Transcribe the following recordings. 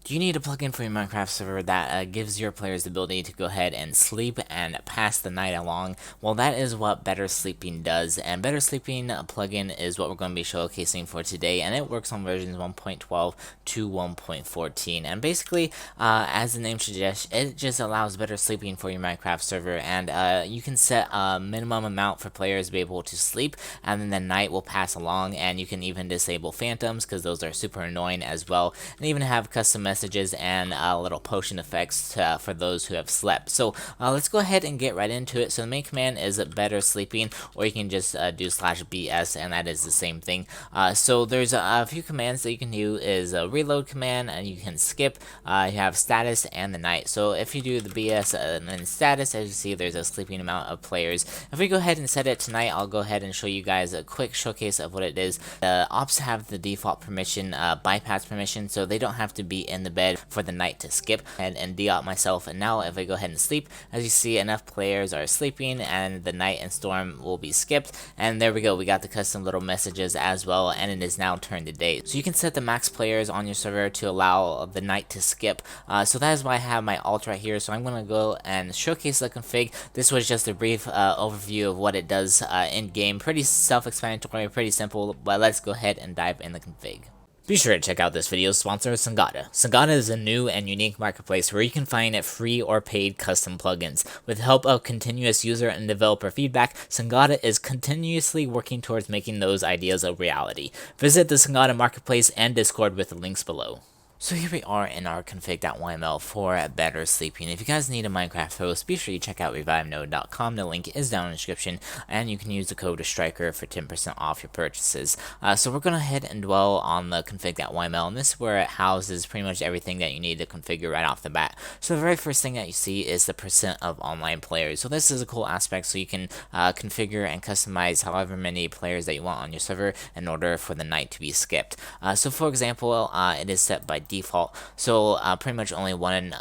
Do you need a plugin for your Minecraft server that gives your players the ability to go ahead and sleep and pass the night along? Well, that is what Better Sleeping does, and Better Sleeping plugin is what we're going to be showcasing for today, and it works on versions 1.12 to 1.14. And basically, as the name suggests, it just allows better sleeping for your Minecraft server, and you can set a minimum amount for players to be able to sleep, and then the night will pass along, and you can even disable phantoms because those are super annoying as well, and even have custom messages and little potion effects for those who have slept. So let's go ahead and get right into it. So the main command is better sleeping, or you can just do /bs, and that is the same thing. So there's a few commands that you can do. Is a reload command, and you can skip. You have status and the night. So if you do the BS and then status, as you see, there's a sleeping amount of players. If we go ahead and set it tonight, I'll go ahead and show you guys a quick showcase of what it is. The ops have the default permission, bypass permission, so they don't have to be in the bed for the night to skip and de-op myself. And now if I go ahead and sleep, as you see, enough players are sleeping and the night and storm will be skipped. And there we go, we got the custom little messages as well, and it is now turned to day. So you can set the max players on your server to allow the night to skip. So that is why I have my alt right here. So I'm going to go and showcase the config. This was just a brief overview of what it does in game. Pretty self-explanatory, pretty simple, but let's go ahead and dive in the config. Be sure to check out this video's sponsor, Songoda. Songoda is a new and unique marketplace where you can find free or paid custom plugins. With the help of continuous user and developer feedback, Songoda is continuously working towards making those ideas a reality. Visit the Songoda Marketplace and Discord with the links below. So here we are in our config.yml for better sleeping. If you guys need a Minecraft host, be sure you check out ReviveNode.com. The link is down in the description, and you can use the code Striker for 10% off your purchases. So we're going to head and dwell on the config.yml, and this is where it houses pretty much everything that you need to configure right off the bat. So the very first thing that you see is the percent of online players. So this is a cool aspect, so you can configure and customize however many players that you want on your server in order for the night to be skipped. So for example, it is set by default, so pretty much only one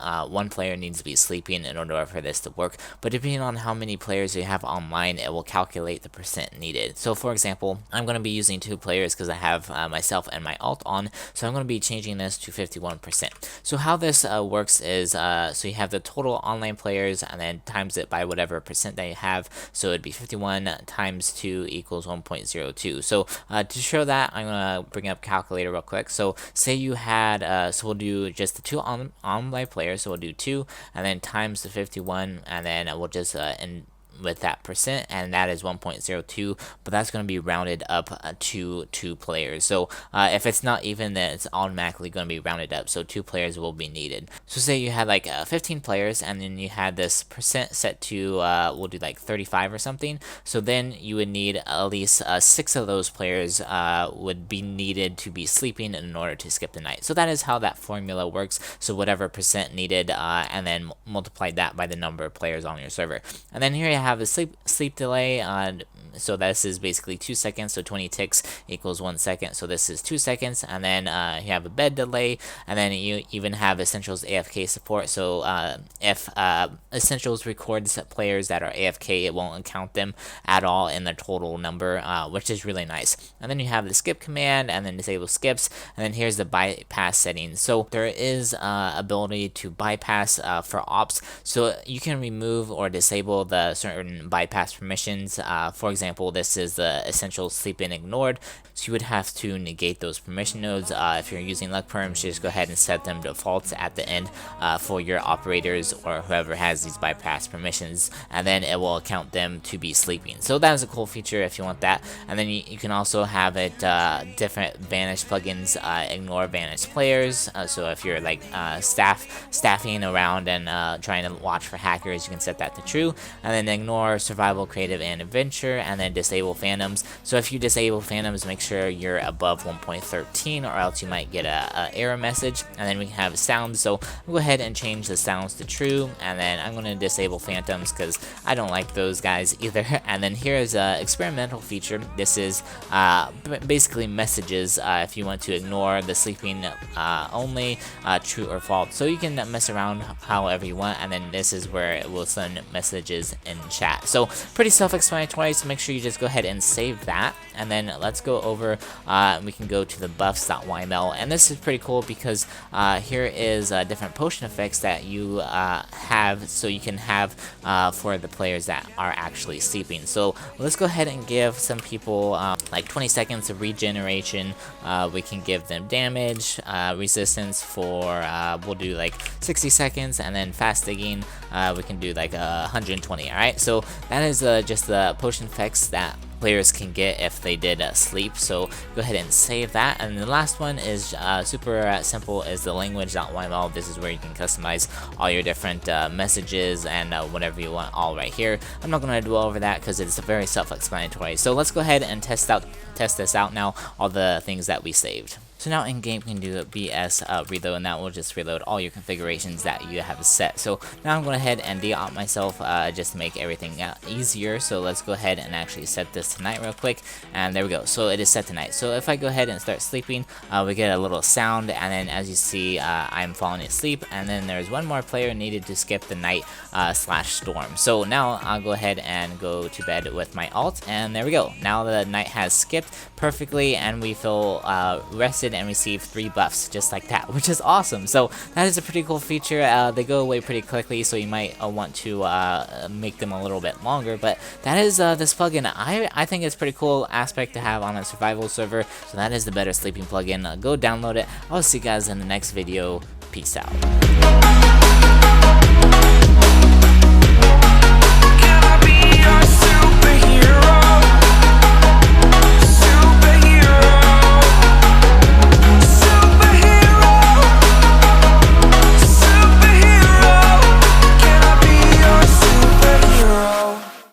player needs to be sleeping in order for this to work, but depending on how many players you have online, it will calculate the percent needed. So for example, I'm going to be using 2 players because I have myself and my alt on, so I'm going to be changing this to 51%. So how this works is, so you have the total online players and then times it by whatever percent that you have, so it'd be 51 times 2 equals 1.02. So to show that, I'm going to bring up calculator real quick. So say you had so we'll do just the 2 online players, so we'll do 2 and then times the 51, and then we'll just with that percent, and that is 1.02, but that's going to be rounded up to 2 players. So if it's not even, then it's automatically going to be rounded up, so 2 players will be needed. So say you had like 15 players, and then you had this percent set to we'll do like 35 or something, so then you would need at least 6 of those players would be needed to be sleeping in order to skip the night. So that is how that formula works. So whatever percent needed, and then multiply that by the number of players on your server. And then here you have a sleep delay, so this is basically 2 seconds, so 20 ticks equals 1 second, so this is 2 seconds. And then you have a bed delay, and then you even have Essentials AFK support. So if Essentials records players that are AFK, it won't count them at all in the total number, which is really nice. And then you have the skip command, and then disable skips, and then here's the bypass settings. So there is ability to bypass for ops, so you can remove or disable the certain bypass permissions. For example, this is the essential sleep in ignored, so you would have to negate those permission nodes. If you're using luck perms, just go ahead and set them defaults at the end for your operators or whoever has these bypass permissions, and then it will count them to be sleeping. So that is a cool feature if you want that. And then you can also have it different vanish plugins ignore vanished players. So if you're like staffing around and trying to watch for hackers, you can set that to true. And then ignore survival, creative, and adventure, and then disable phantoms. So if you disable phantoms, make sure you're above 1.13, or else you might get a error message. And then we can have sounds, so I'll go ahead and change the sounds to true, and then I'm going to disable phantoms because I don't like those guys either. And then here's an experimental feature. This is basically messages if you want to ignore the sleeping only, true or false. So you can mess around however you want, and then this is where it will send messages in chat. So pretty self-explanatory, so make sure you just go ahead and save that. And then let's go over, we can go to the buffs.yml, and this is pretty cool because here is different potion effects that you have, so you can have for the players that are actually sleeping. So let's go ahead and give some people like 20 seconds of regeneration. We can give them damage, resistance for, we'll do like 60 seconds, and then fast digging, we can do like 120. Alright, so that is just the potion effects that players can get if they did sleep. So go ahead and save that. And the last one is super simple, is the language.yml. This is where you can customize all your different messages and whatever you want all right here. I'm not going to dwell over that because it's very self-explanatory. So let's go ahead and test this out now, all the things that we saved. So now in game, you can do BS reload, and that will just reload all your configurations that you have set. So now I'm going ahead and de-op myself just to make everything easier. So let's go ahead and actually set this tonight real quick, and there we go. So it is set tonight. So if I go ahead and start sleeping, we get a little sound, and then as you see, I'm falling asleep, and then there's one more player needed to skip the night slash storm. So now I'll go ahead and go to bed with my alt, and there we go. Now the night has skipped perfectly, and we feel rested and receive 3 buffs just like that, which is awesome. So that is a pretty cool feature. They go away pretty quickly, so you might want to make them a little bit longer, but that is this plugin. I think it's a pretty cool aspect to have on a survival server. So that is the Better Sleeping plugin. Go download it. I'll see you guys in the next video. Peace out.